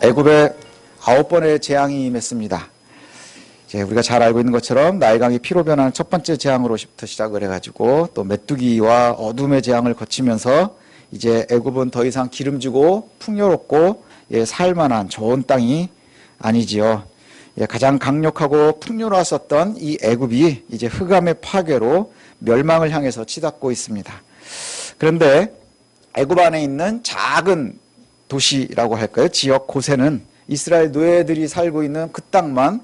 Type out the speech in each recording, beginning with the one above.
애굽에 9번의 재앙이 임했습니다. 이제 우리가 잘 알고 있는 것처럼 나일강이 피로 변하는 첫 번째 재앙으로부터 시작을 해가지고 또 메뚜기와 어둠의 재앙을 거치면서 이제 애굽은 더 이상 기름지고 풍요롭고 살만한 좋은 땅이 아니지요. 가장 강력하고 풍요로웠었던 이 애굽이 이제 흑암의 파괴로 멸망을 향해서 치닫고 있습니다. 그런데 애굽 안에 있는 작은 도시라고 할까요? 지역 고세는 이스라엘 노예들이 살고 있는 그 땅만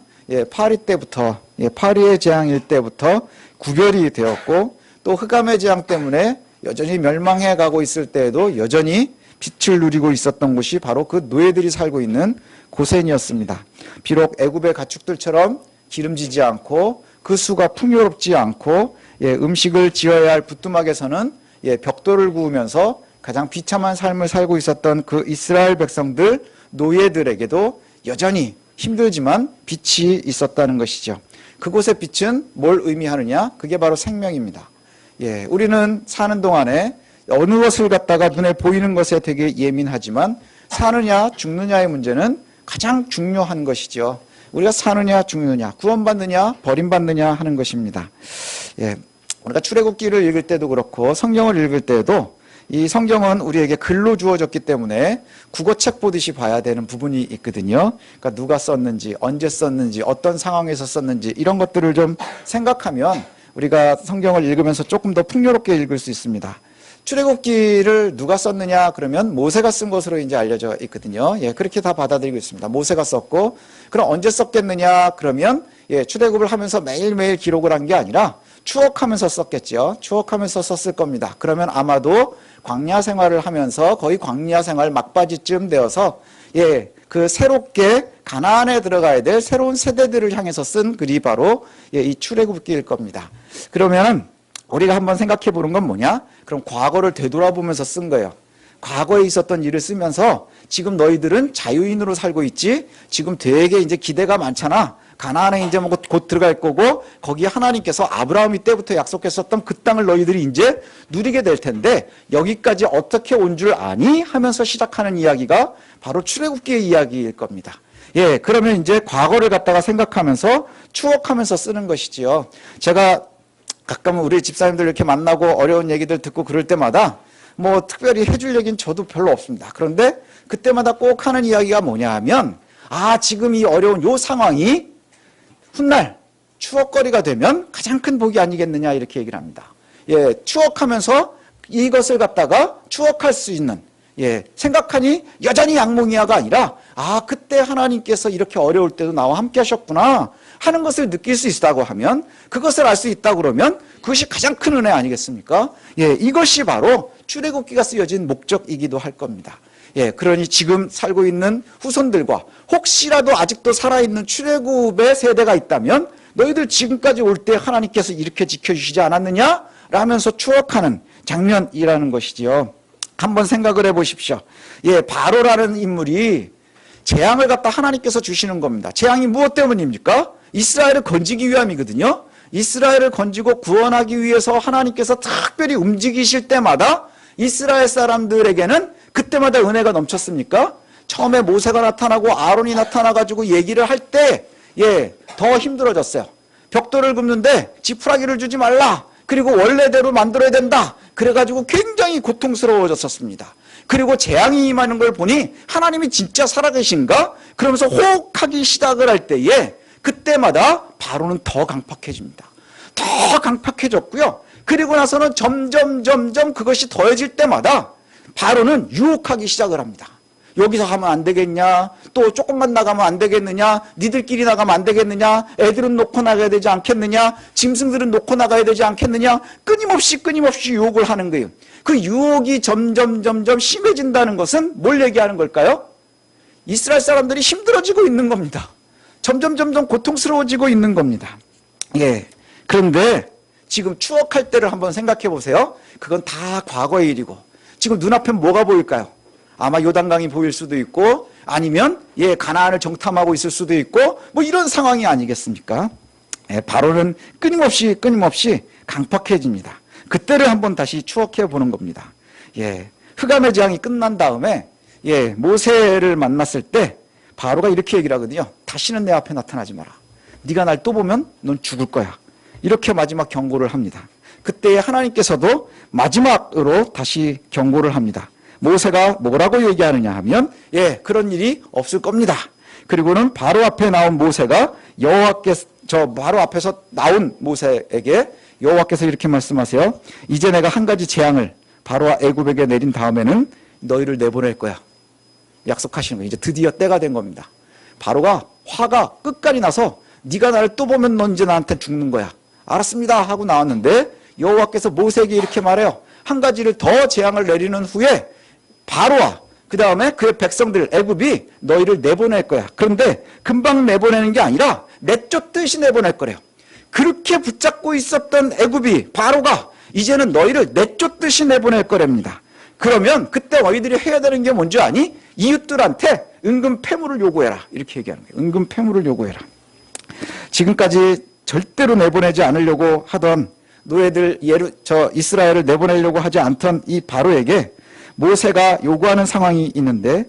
파리 때부터 파리의 재앙일 때부터 구별이 되었고, 또 흑암의 재앙 때문에 여전히 멸망해 가고 있을 때에도 여전히 빛을 누리고 있었던 곳이 바로 그 노예들이 살고 있는 고센이었습니다. 비록 애굽의 가축들처럼 기름지지 않고 그 수가 풍요롭지 않고 음식을 지어야 할 부뚜막에서는 벽돌을 구우면서 가장 비참한 삶을 살고 있었던 그 이스라엘 백성들 노예들에게도 여전히 힘들지만 빛이 있었다는 것이죠. 그곳의 빛은 뭘 의미하느냐? 그게 바로 생명입니다. 우리는 사는 동안에 어느 것을 갖다가 눈에 보이는 것에 되게 예민하지만 사느냐 죽느냐의 문제는 가장 중요한 것이죠. 우리가 사느냐 죽느냐, 구원받느냐 버림받느냐 하는 것입니다. 우리가 출애굽기를 읽을 때도 그렇고 성경을 읽을 때도 이 성경은 우리에게 글로 주어졌기 때문에 국어책 보듯이 봐야 되는 부분이 있거든요. 그러니까 누가 썼는지, 언제 썼는지, 어떤 상황에서 썼는지 이런 것들을 좀 생각하면 우리가 성경을 읽으면서 조금 더 풍요롭게 읽을 수 있습니다. 출애굽기를 누가 썼느냐 그러면 모세가 쓴 것으로 이제 알려져 있거든요. 그렇게 다 받아들이고 있습니다. 모세가 썼고, 그럼 언제 썼겠느냐 그러면 출애굽을 하면서 매일매일 기록을 한 게 아니라 추억하면서 썼겠죠. 추억하면서 썼을 겁니다. 그러면 아마도 광야 생활을 하면서 거의 광야 생활 막바지쯤 되어서 그 새롭게 가나안에 들어가야 될 새로운 세대들을 향해서 쓴 글이 바로 이 출애굽기일 겁니다. 그러면 우리가 한번 생각해 보는 건 뭐냐? 그럼 과거를 되돌아보면서 쓴 거예요. 과거에 있었던 일을 쓰면서 지금 너희들은 자유인으로 살고 있지? 지금 되게 이제 기대가 많잖아. 가나안에 이제 곧 들어갈 거고, 거기에 하나님께서 아브라함이 때부터 약속했었던 그 땅을 너희들이 이제 누리게 될 텐데 여기까지 어떻게 온 줄 아니? 하면서 시작하는 이야기가 바로 출애굽기의 이야기일 겁니다. 그러면 이제 과거를 갖다가 생각하면서 추억하면서 쓰는 것이지요. 제가 가끔 우리 집사님들 이렇게 만나고 어려운 얘기들 듣고 그럴 때마다 뭐 특별히 해줄 얘기는 저도 별로 없습니다. 그런데 그때마다 꼭 하는 이야기가 뭐냐 하면, 지금 이 어려운 요 상황이 훗날 추억거리가 되면 가장 큰 복이 아니겠느냐 이렇게 얘기를 합니다. 추억하면서 이것을 갖다가 추억할 수 있는, 생각하니 여전히 양몽이야가 아니라 그때 하나님께서 이렇게 어려울 때도 나와 함께 하셨구나 하는 것을 느낄 수 있다고 하면, 그것을 알 수 있다고 그러면 그것이 가장 큰 은혜 아니겠습니까? 이것이 바로 출애굽기가 쓰여진 목적이기도 할 겁니다. 그러니 지금 살고 있는 후손들과 혹시라도 아직도 살아있는 출애굽의 세대가 있다면 너희들 지금까지 올 때 하나님께서 이렇게 지켜주시지 않았느냐? 라면서 추억하는 장면이라는 것이지요. 한번 생각을 해보십시오. 바로라는 인물이 재앙을 갖다 하나님께서 주시는 겁니다. 재앙이 무엇 때문입니까? 이스라엘을 건지기 위함이거든요. 이스라엘을 건지고 구원하기 위해서 하나님께서 특별히 움직이실 때마다 이스라엘 사람들에게는 그때마다 은혜가 넘쳤습니까? 처음에 모세가 나타나고 아론이 나타나가지고 얘기를 할 때 더 힘들어졌어요. 벽돌을 굽는데 지푸라기를 주지 말라. 그리고 원래대로 만들어야 된다. 그래가지고 굉장히 고통스러워졌었습니다. 그리고 재앙이 임하는 걸 보니 하나님이 진짜 살아계신가? 그러면서 호흡하기 시작을 할 때에 그때마다 바로는 더 강팍해집니다. 더 강팍해졌고요. 그리고 나서는 점점 그것이 더해질 때마다 바로는 유혹하기 시작을 합니다. 여기서 하면 안 되겠냐? 또 조금만 나가면 안 되겠느냐? 니들끼리 나가면 안 되겠느냐? 애들은 놓고 나가야 되지 않겠느냐? 짐승들은 놓고 나가야 되지 않겠느냐? 끊임없이 유혹을 하는 거예요. 그 유혹이 점점 심해진다는 것은 뭘 얘기하는 걸까요? 이스라엘 사람들이 힘들어지고 있는 겁니다. 점점 고통스러워지고 있는 겁니다. 그런데 지금 추억할 때를 한번 생각해 보세요. 그건 다 과거의 일이고 지금 눈앞에 뭐가 보일까요? 아마 요단강이 보일 수도 있고 아니면 가나안을 정탐하고 있을 수도 있고 뭐 이런 상황이 아니겠습니까? 바로는 끊임없이 강팍해집니다. 그때를 한번 다시 추억해 보는 겁니다. 흑암의 재앙이 끝난 다음에 모세를 만났을 때 바로가 이렇게 얘기를 하거든요. 다시는 내 앞에 나타나지 마라. 네가 날 또 보면 넌 죽을 거야. 이렇게 마지막 경고를 합니다. 그때 하나님께서도 마지막으로 다시 경고를 합니다. 모세가 뭐라고 얘기하느냐 하면 그런 일이 없을 겁니다. 그리고는 바로 앞에 나온 모세가 바로 앞에서 나온 모세에게 여호와께서 이렇게 말씀하세요. 이제 내가 한 가지 재앙을 바로와 애굽에게 내린 다음에는 너희를 내보낼 거야. 약속하시는 거예요. 이제 드디어 때가 된 겁니다. 바로가 화가 끝까지 나서 네가 나를 또 보면 넌 이제 나한테 죽는 거야. 알았습니다 하고 나왔는데 여호와께서 모세에게 이렇게 말해요. 한 가지를 더 재앙을 내리는 후에 바로와 그 다음에 그의 백성들 애굽이 너희를 내보낼 거야. 그런데 금방 내보내는 게 아니라 내쫓듯이 내보낼 거래요. 그렇게 붙잡고 있었던 애굽이 바로가 이제는 너희를 내쫓듯이 내보낼 거랍니다. 그러면 그때 너희들이 해야 되는 게 뭔지 아니? 이웃들한테 은금 패물을 요구해라. 이렇게 얘기하는 거예요. 은금 패물을 요구해라. 지금까지 절대로 내보내지 않으려고 하던 노예들 이스라엘을 내보내려고 하지 않던 이 바로에게 모세가 요구하는 상황이 있는데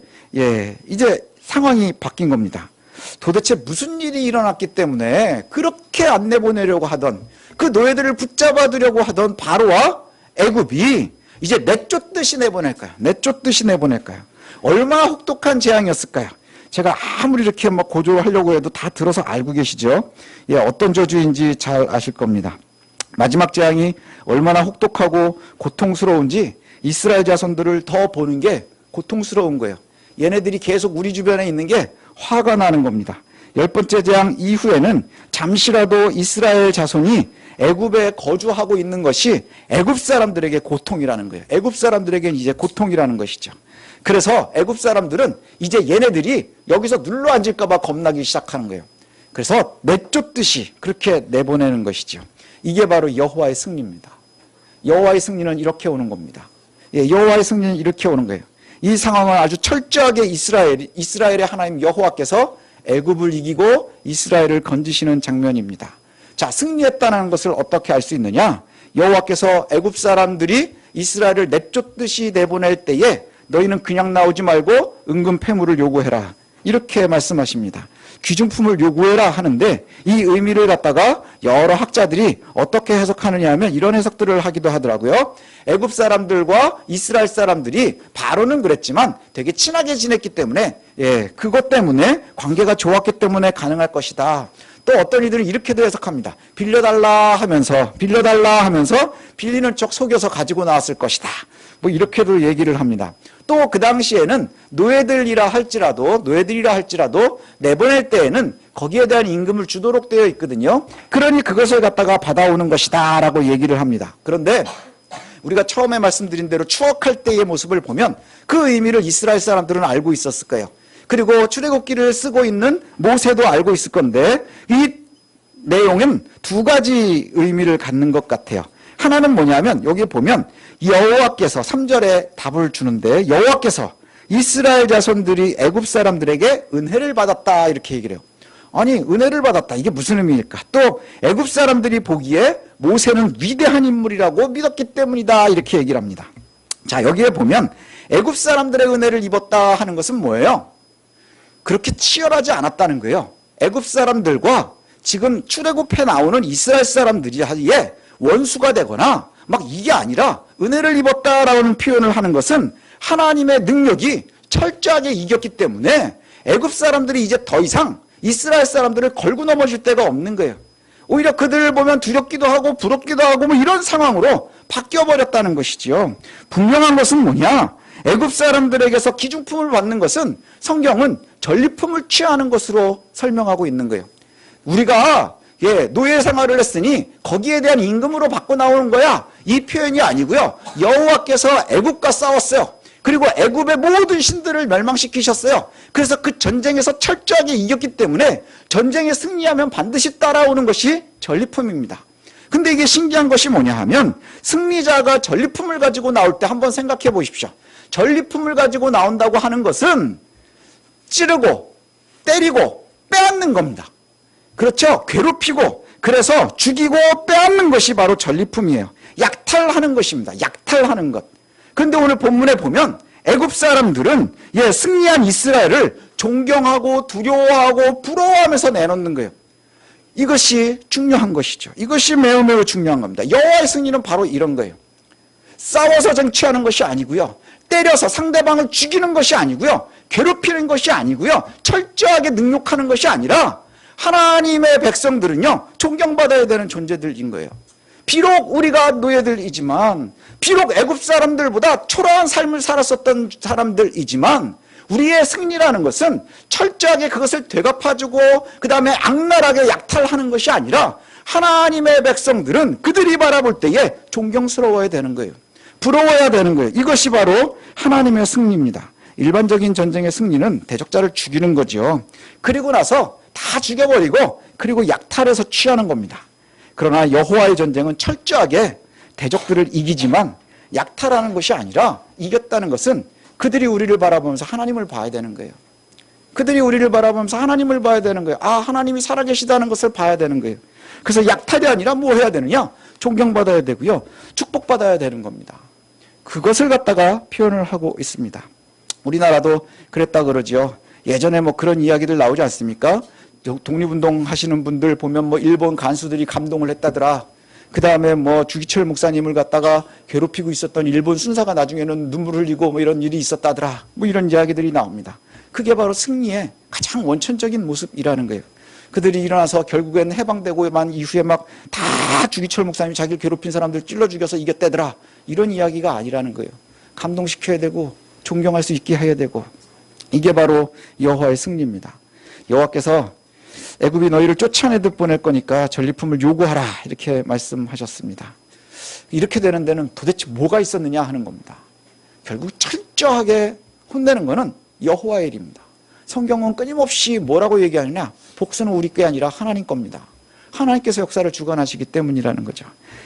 이제 상황이 바뀐 겁니다. 도대체 무슨 일이 일어났기 때문에 그렇게 안 내보내려고 하던 그 노예들을 붙잡아두려고 하던 바로와 애굽이 이제 내쫓듯이 내보낼까요? 내쫓듯이 내보낼까요? 얼마나 혹독한 재앙이었을까요? 제가 아무리 이렇게 막 고조하려고 해도 다 들어서 알고 계시죠? 어떤 저주인지 잘 아실 겁니다. 마지막 재앙이 얼마나 혹독하고 고통스러운지 이스라엘 자손들을 더 보는 게 고통스러운 거예요. 얘네들이 계속 우리 주변에 있는 게 화가 나는 겁니다. 10번째 재앙 이후에는 잠시라도 이스라엘 자손이 애굽에 거주하고 있는 것이 애굽 사람들에게 고통이라는 거예요. 애굽 사람들에게는 이제 고통이라는 것이죠. 그래서 애굽 사람들은 이제 얘네들이 여기서 눌러 앉을까 봐 겁나기 시작하는 거예요. 그래서 내쫓듯이 그렇게 내보내는 것이죠. 이게 바로 여호와의 승리입니다. 여호와의 승리는 이렇게 오는 겁니다. 여호와의 승리는 이렇게 오는 거예요. 이 상황을 아주 철저하게 이스라엘의 하나님 여호와께서 애굽을 이기고 이스라엘을 건지시는 장면입니다. 자, 승리했다는 것을 어떻게 알 수 있느냐? 여호와께서 애굽 사람들이 이스라엘을 내쫓듯이 내보낼 때에 너희는 그냥 나오지 말고 은금 패물을 요구해라. 이렇게 말씀하십니다. 귀중품을 요구해라 하는데 이 의미를 갖다가 여러 학자들이 어떻게 해석하느냐 하면 이런 해석들을 하기도 하더라고요. 애굽 사람들과 이스라엘 사람들이 바로는 그랬지만 되게 친하게 지냈기 때문에 그것 때문에 관계가 좋았기 때문에 가능할 것이다. 또 어떤 이들은 이렇게도 해석합니다. 빌려달라 하면서 빌리는 척 속여서 가지고 나왔을 것이다. 뭐 이렇게도 얘기를 합니다. 또 그 당시에는 노예들이라 할지라도 내보낼 때에는 거기에 대한 임금을 주도록 되어 있거든요. 그러니 그것을 갖다가 받아오는 것이다 라고 얘기를 합니다. 그런데 우리가 처음에 말씀드린 대로 추억할 때의 모습을 보면 그 의미를 이스라엘 사람들은 알고 있었을 거예요. 그리고 출애굽기를 쓰고 있는 모세도 알고 있을 건데 이 내용은 두 가지 의미를 갖는 것 같아요. 하나는 뭐냐면 여기 보면 여호와께서 3절에 답을 주는데 여호와께서 이스라엘 자손들이 애굽 사람들에게 은혜를 받았다 이렇게 얘기를 해요. 아니 은혜를 받았다 이게 무슨 의미일까? 또 애굽 사람들이 보기에 모세는 위대한 인물이라고 믿었기 때문이다 이렇게 얘기를 합니다. 자 여기에 보면 애굽 사람들의 은혜를 입었다 하는 것은 뭐예요? 그렇게 치열하지 않았다는 거예요. 애굽 사람들과 지금 출애굽해 나오는 이스라엘 사람들이 사이에 원수가 되거나 막 이게 아니라 은혜를 입었다라는 표현을 하는 것은 하나님의 능력이 철저하게 이겼기 때문에 애굽 사람들이 이제 더 이상 이스라엘 사람들을 걸고 넘어질 데가 없는 거예요. 오히려 그들을 보면 두렵기도 하고 부럽기도 하고 뭐 이런 상황으로 바뀌어버렸다는 것이지요. 분명한 것은 뭐냐? 애굽 사람들에게서 기중품을 받는 것은 성경은 전리품을 취하는 것으로 설명하고 있는 거예요. 우리가 노예 생활을 했으니 거기에 대한 임금으로 받고 나오는 거야. 이 표현이 아니고요. 여호와께서 애굽과 싸웠어요. 그리고 애굽의 모든 신들을 멸망시키셨어요. 그래서 그 전쟁에서 철저하게 이겼기 때문에 전쟁에 승리하면 반드시 따라오는 것이 전리품입니다. 근데 이게 신기한 것이 뭐냐 하면 승리자가 전리품을 가지고 나올 때 한번 생각해 보십시오. 전리품을 가지고 나온다고 하는 것은 찌르고 때리고 빼앗는 겁니다. 그렇죠? 괴롭히고 그래서 죽이고 빼앗는 것이 바로 전리품이에요. 약탈하는 것입니다. 약탈하는 것. 그런데 오늘 본문에 보면 애굽 사람들은 승리한 이스라엘을 존경하고 두려워하고 부러워하면서 내놓는 거예요. 이것이 중요한 것이죠. 이것이 매우 매우 중요한 겁니다. 여호와의 승리는 바로 이런 거예요. 싸워서 쟁취하는 것이 아니고요. 때려서 상대방을 죽이는 것이 아니고요. 괴롭히는 것이 아니고요. 철저하게 능욕하는 것이 아니라 하나님의 백성들은요. 존경받아야 되는 존재들인 거예요. 비록 우리가 노예들이지만, 비록 애굽 사람들보다 초라한 삶을 살았었던 사람들이지만, 우리의 승리라는 것은 철저하게 그것을 되갚아주고 그 다음에 악랄하게 약탈하는 것이 아니라 하나님의 백성들은 그들이 바라볼 때에 존경스러워야 되는 거예요. 부러워야 되는 거예요. 이것이 바로 하나님의 승리입니다. 일반적인 전쟁의 승리는 대적자를 죽이는 거죠. 그리고 나서 다 죽여버리고 그리고 약탈해서 취하는 겁니다. 그러나 여호와의 전쟁은 철저하게 대적들을 이기지만 약탈하는 것이 아니라 이겼다는 것은 그들이 우리를 바라보면서 하나님을 봐야 되는 거예요. 그들이 우리를 바라보면서 하나님을 봐야 되는 거예요. 아, 하나님이 살아계시다는 것을 봐야 되는 거예요. 그래서 약탈이 아니라 뭐 해야 되느냐? 존경받아야 되고요. 축복받아야 되는 겁니다. 그것을 갖다가 표현을 하고 있습니다. 우리나라도 그랬다 그러지요. 예전에 뭐 그런 이야기들 나오지 않습니까? 독립운동 하시는 분들 보면 뭐 일본 간수들이 감동을 했다더라. 그 다음에 뭐 주기철 목사님을 갖다가 괴롭히고 있었던 일본 순사가 나중에는 눈물을 흘리고 뭐 이런 일이 있었다더라. 뭐 이런 이야기들이 나옵니다. 그게 바로 승리의 가장 원천적인 모습이라는 거예요. 그들이 일어나서 결국엔 해방되고만 이후에 막 다 주기철 목사님이 자기를 괴롭힌 사람들 찔러 죽여서 이겼다더라. 이런 이야기가 아니라는 거예요. 감동시켜야 되고 존경할 수 있게 해야 되고, 이게 바로 여호와의 승리입니다. 여호와께서 애굽이 너희를 쫓아내듯 보낼 거니까 전리품을 요구하라 이렇게 말씀하셨습니다. 이렇게 되는 데는 도대체 뭐가 있었느냐 하는 겁니다. 결국 철저하게 혼내는 것은 여호와의 일입니다. 성경은 끊임없이 뭐라고 얘기하느냐? 복수는 우리 게 아니라 하나님 겁니다. 하나님께서 역사를 주관하시기 때문이라는 거죠.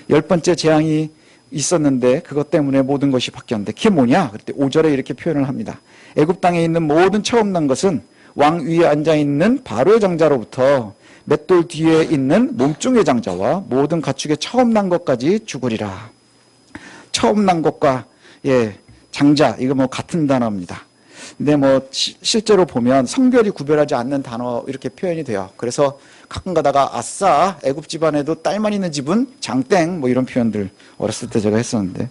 10번째 재앙이 있었는데 그것 때문에 모든 것이 바뀌었는데 그게 뭐냐? 그때 5절에 이렇게 표현을 합니다. 애굽 땅에 있는 모든 처음 난 것은 왕 위에 앉아있는 바로의 장자로부터 맷돌 뒤에 있는 몸종의 장자와 모든 가축의 처음 난 것까지 죽으리라. 처음 난 것과 장자, 이거 뭐 같은 단어입니다. 근데 뭐 실제로 보면 성별이 구별하지 않는 단어 이렇게 표현이 돼요. 그래서 가끔 가다가 아싸 애굽 집안에도 딸만 있는 집은 장땡 뭐 이런 표현들 어렸을 때 제가 했었는데,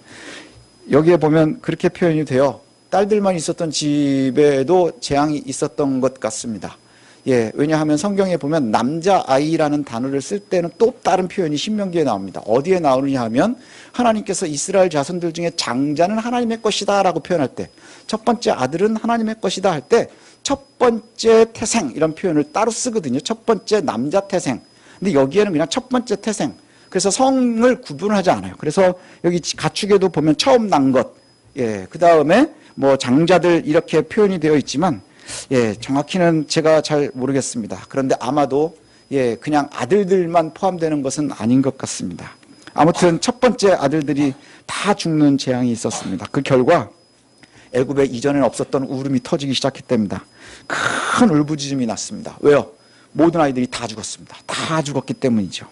여기에 보면 그렇게 표현이 돼요. 딸들만 있었던 집에도 재앙이 있었던 것 같습니다. 왜냐하면 성경에 보면 남자아이라는 단어를 쓸 때는 또 다른 표현이 신명기에 나옵니다. 어디에 나오느냐 하면 하나님께서 이스라엘 자손들 중에 장자는 하나님의 것이다 라고 표현할 때, 첫 번째 아들은 하나님의 것이다 할 때 첫 번째 태생 이런 표현을 따로 쓰거든요. 첫 번째 남자 태생. 근데 여기에는 그냥 첫 번째 태생. 그래서 성을 구분하지 않아요. 그래서 여기 가축에도 보면 처음 난 것, 그 다음에 뭐 장자들 이렇게 표현이 되어 있지만 정확히는 제가 잘 모르겠습니다. 그런데 아마도 그냥 아들들만 포함되는 것은 아닌 것 같습니다. 아무튼 첫 번째 아들들이 다 죽는 재앙이 있었습니다. 그 결과 애굽에 이전에는 없었던 울음이 터지기 시작했답니다. 큰 울부짖음이 났습니다. 왜요? 모든 아이들이 다 죽었습니다. 다 죽었기 때문이죠.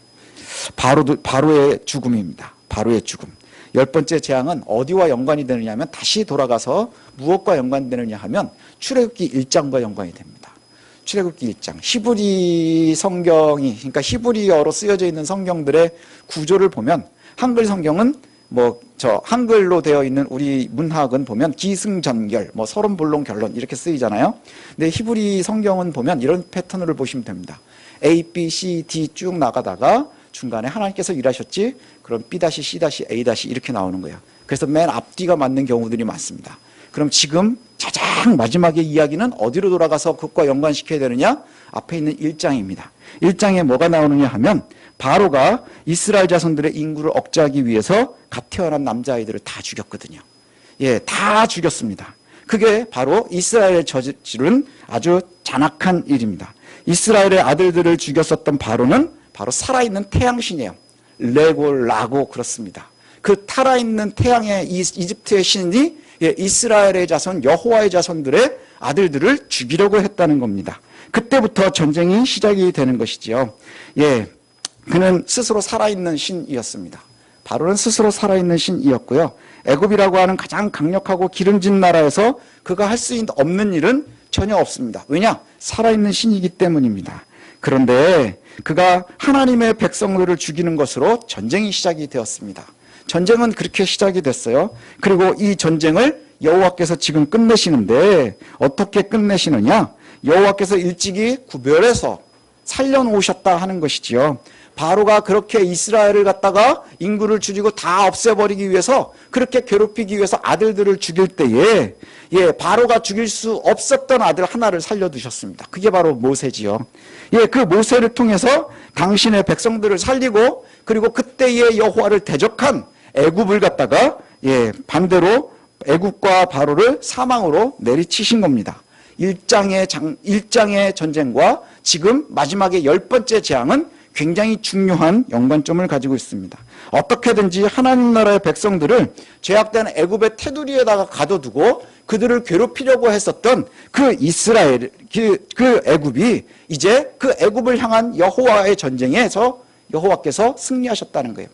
바로의 죽음입니다. 바로의 죽음. 10번째 재앙은 어디와 연관이 되느냐 하면 다시 돌아가서 무엇과 연관되느냐 하면 출애굽기 1장과 연관이 됩니다. 출애굽기 1장. 히브리 성경이, 그러니까 히브리어로 쓰여져 있는 성경들의 구조를 보면, 한글 성경은 한글로 되어 있는 우리 문학은 보면 기승전결, 서론본론 결론 이렇게 쓰이잖아요. 근데 히브리 성경은 보면 이런 패턴으로 보시면 됩니다. A, B, C, D 쭉 나가다가 중간에 하나님께서 일하셨지? 그럼 B-C-A- 이렇게 나오는 거예요. 그래서 맨 앞뒤가 맞는 경우들이 많습니다. 그럼 지금 가장 마지막의 이야기는 어디로 돌아가서 그것과 연관시켜야 되느냐? 앞에 있는 1장입니다. 1장에 뭐가 나오느냐 하면 바로가 이스라엘 자손들의 인구를 억제하기 위해서 갓 태어난 남자아이들을 다 죽였거든요. 다 죽였습니다. 그게 바로 이스라엘의 저지른 아주 잔악한 일입니다. 이스라엘의 아들들을 죽였었던 바로는 바로 살아있는 태양신이에요. 레고 그렇습니다. 그 살아있는 태양의 이집트의 신이 이스라엘의 자손, 여호와의 자손들의 아들들을 죽이려고 했다는 겁니다. 그때부터 전쟁이 시작이 되는 것이지요. 그는 스스로 살아있는 신이었습니다. 바로는 스스로 살아있는 신이었고요. 애굽이라고 하는 가장 강력하고 기름진 나라에서 그가 할 수 없는 일은 전혀 없습니다. 왜냐? 살아있는 신이기 때문입니다. 그런데 그가 하나님의 백성들을 죽이는 것으로 전쟁이 시작이 되었습니다. 전쟁은 그렇게 시작이 됐어요. 그리고 이 전쟁을 여호와께서 지금 끝내시는데 어떻게 끝내시느냐? 여호와께서 일찍이 구별해서 살려놓으셨다 하는 것이지요. 바로가 그렇게 이스라엘을 갖다가 인구를 줄이고 다 없애버리기 위해서 그렇게 괴롭히기 위해서 아들들을 죽일 때에 바로가 죽일 수 없었던 아들 하나를 살려두셨습니다. 그게 바로 모세지요. 그 모세를 통해서 당신의 백성들을 살리고 그리고 그때의 여호와를 대적한 애굽을 갖다가 반대로 애굽과 바로를 사망으로 내리치신 겁니다. 1장의 전쟁과 지금 마지막에 10번째 재앙은 굉장히 중요한 연관점을 가지고 있습니다. 어떻게든지 하나님 나라의 백성들을 죄악된 애굽의 테두리에다가 가둬두고 그들을 괴롭히려고 했었던 그 이스라엘, 그 애굽이 이제 그 애굽을 향한 여호와의 전쟁에서 여호와께서 승리하셨다는 거예요.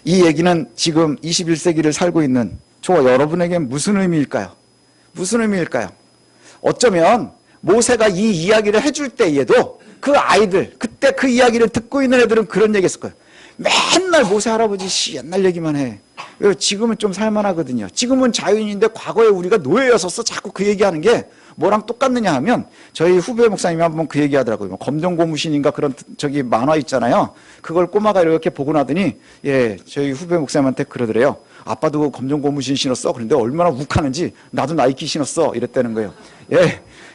이 얘기는 지금 21세기를 살고 있는 저와 여러분에게 무슨 의미일까요? 무슨 의미일까요? 어쩌면 모세가 이 이야기를 해줄 때에도 그 아이들, 그때 그 이야기를 듣고 있는 애들은 그런 얘기 했을 거예요. 맨날 모세 할아버지 옛날 얘기만 해. 지금은 좀 살만하거든요. 지금은 자유인인데 과거에 우리가 노예였었어. 자꾸 그 얘기하는 게 뭐랑 똑같느냐 하면 저희 후배 목사님이 한번 그 얘기 하더라고요. 검정고무신인가 그런 저기 만화 있잖아요. 그걸 꼬마가 이렇게 보고 나더니 저희 후배 목사님한테 그러더래요. 아빠도 검정고무신 신었어. 그런데 얼마나 욱하는지 나도 나이키 신었어. 이랬다는 거예요.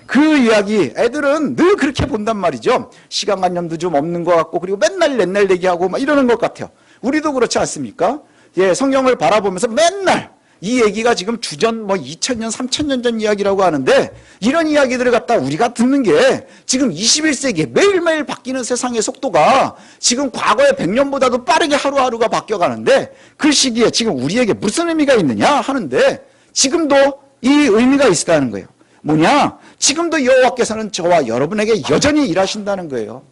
그 이야기 애들은 늘 그렇게 본단 말이죠. 시간관념도 좀 없는 것 같고 그리고 맨날 옛날 얘기하고 막 이러는 것 같아요. 우리도 그렇지 않습니까? 성경을 바라보면서 맨날 이 얘기가 지금 주전 2000년 3000년 전 이야기라고 하는데 이런 이야기들을 갖다 우리가 듣는 게 지금 21세기에 매일매일 바뀌는 세상의 속도가 지금 과거의 100년보다도 빠르게 하루하루가 바뀌어가는데 그 시기에 지금 우리에게 무슨 의미가 있느냐 하는데 지금도 이 의미가 있다는 거예요. 뭐냐? 지금도 여호와께서는 저와 여러분에게 여전히 일하신다는 거예요.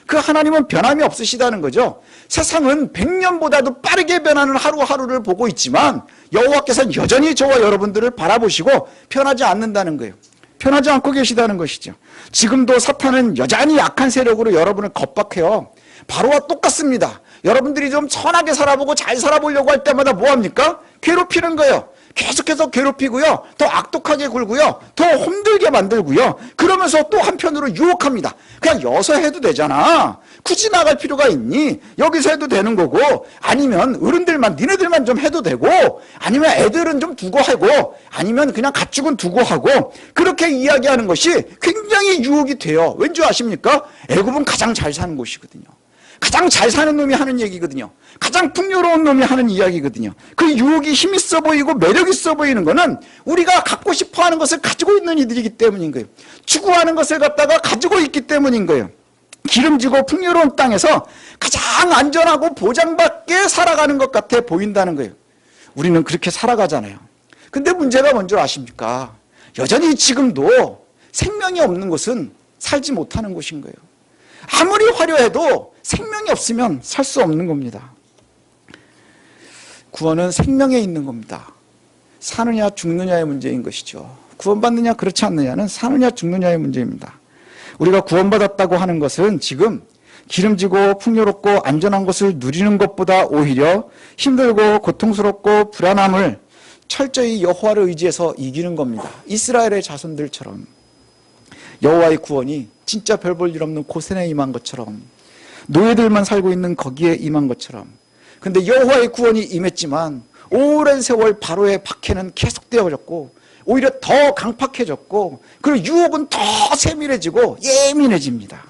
그 하나님은 변함이 없으시다는 거죠. 세상은 100년보다도 빠르게 변하는 하루하루를 보고 있지만 여호와께서는 여전히 저와 여러분들을 바라보시고 변하지 않는다는 거예요. 변하지 않고 계시다는 것이죠. 지금도 사탄은 여전히 약한 세력으로 여러분을 겁박해요. 바로와 똑같습니다. 여러분들이 좀 선하게 살아보고 잘 살아보려고 할 때마다 뭐합니까? 괴롭히는 거예요. 계속해서 괴롭히고요. 더 악독하게 굴고요. 더 힘들게 만들고요. 그러면서 또 한편으로 유혹합니다. 그냥 여서 해도 되잖아. 굳이 나갈 필요가 있니? 여기서 해도 되는 거고 아니면 어른들만 니네들만 좀 해도 되고 아니면 애들은 좀 두고 하고 아니면 그냥 가축은 두고 하고 그렇게 이야기하는 것이 굉장히 유혹이 돼요. 왠지 아십니까? 애굽은 가장 잘 사는 곳이거든요. 가장 잘 사는 놈이 하는 얘기거든요. 가장 풍요로운 놈이 하는 이야기거든요. 그 유혹이 힘있어 보이고 매력 있어 보이는 거는 우리가 갖고 싶어 하는 것을 가지고 있는 이들이기 때문인 거예요. 추구하는 것을 갖다가 가지고 있기 때문인 거예요. 기름지고 풍요로운 땅에서 가장 안전하고 보장받게 살아가는 것 같아 보인다는 거예요. 우리는 그렇게 살아가잖아요. 근데 문제가 뭔 줄 아십니까? 여전히 지금도 생명이 없는 곳은 살지 못하는 곳인 거예요. 아무리 화려해도 생명이 없으면 살 수 없는 겁니다. 구원은 생명에 있는 겁니다. 사느냐 죽느냐의 문제인 것이죠. 구원받느냐 그렇지 않느냐는 사느냐 죽느냐의 문제입니다. 우리가 구원받았다고 하는 것은 지금 기름지고 풍요롭고 안전한 것을 누리는 것보다 오히려 힘들고 고통스럽고 불안함을 철저히 여호와를 의지해서 이기는 겁니다. 이스라엘의 자손들처럼 여호와의 구원이 진짜 별 볼 일 없는 고센에 임한 것처럼 노예들만 살고 있는 거기에 임한 것처럼 근데 여호와의 구원이 임했지만 오랜 세월 바로의 박해는 계속되어졌고 오히려 더 강팍해졌고 그리고 유혹은 더 세밀해지고 예민해집니다.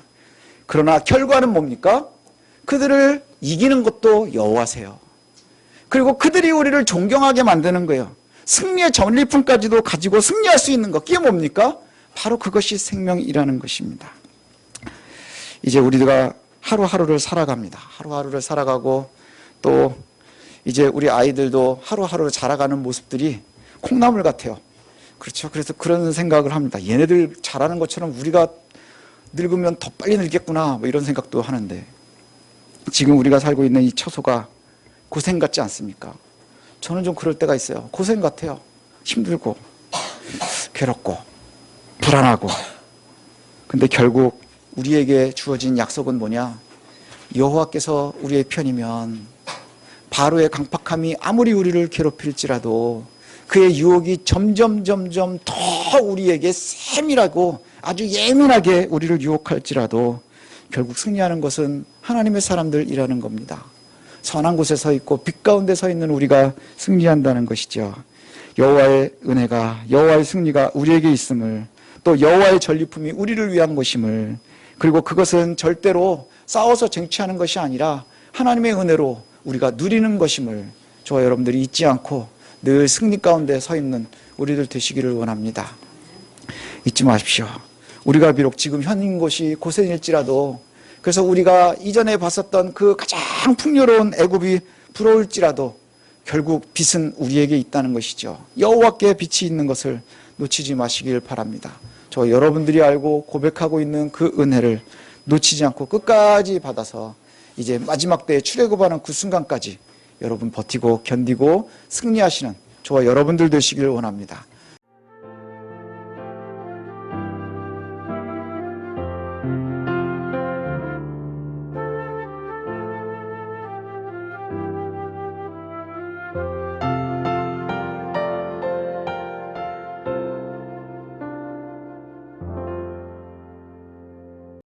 그러나 결과는 뭡니까? 그들을 이기는 것도 여호와세요. 그리고 그들이 우리를 존경하게 만드는 거예요. 승리의 전리품까지도 가지고 승리할 수 있는 것, 그게 뭡니까? 바로 그것이 생명이라는 것입니다. 이제 우리가 하루하루를 살아갑니다. 하루하루를 살아가고 또 이제 우리 아이들도 하루하루를 자라가는 모습들이 콩나물 같아요. 그렇죠. 그래서 그런 생각을 합니다. 얘네들 자라는 것처럼 우리가 늙으면 더 빨리 늙겠구나 뭐 이런 생각도 하는데 지금 우리가 살고 있는 이 처소가 고생 같지 않습니까? 저는 좀 그럴 때가 있어요. 고생 같아요. 힘들고 괴롭고 불안하고. 근데 결국 우리에게 주어진 약속은 뭐냐? 여호와께서 우리의 편이면 바로의 강팍함이 아무리 우리를 괴롭힐지라도 그의 유혹이 점점 더 우리에게 세밀하고 아주 예민하게 우리를 유혹할지라도 결국 승리하는 것은 하나님의 사람들이라는 겁니다. 선한 곳에 서 있고 빛 가운데 서 있는 우리가 승리한다는 것이죠. 여호와의 은혜가, 여호와의 승리가 우리에게 있음을, 또 여호와의 전리품이 우리를 위한 것임을, 그리고 그것은 절대로 싸워서 쟁취하는 것이 아니라 하나님의 은혜로 우리가 누리는 것임을 저와 여러분들이 잊지 않고 늘 승리 가운데 서 있는 우리들 되시기를 원합니다. 잊지 마십시오. 우리가 비록 지금 현인 곳이 고센일지라도, 그래서 우리가 이전에 봤었던 그 가장 풍요로운 애굽이 부러울지라도 결국 빛은 우리에게 있다는 것이죠. 여호와께 빛이 있는 것을 놓치지 마시길 바랍니다. 저 여러분들이 알고 고백하고 있는 그 은혜를 놓치지 않고 끝까지 받아서 이제 마지막 때에 출애굽하는 그 순간까지 여러분 버티고 견디고 승리하시는 저와 여러분들 되시길 원합니다.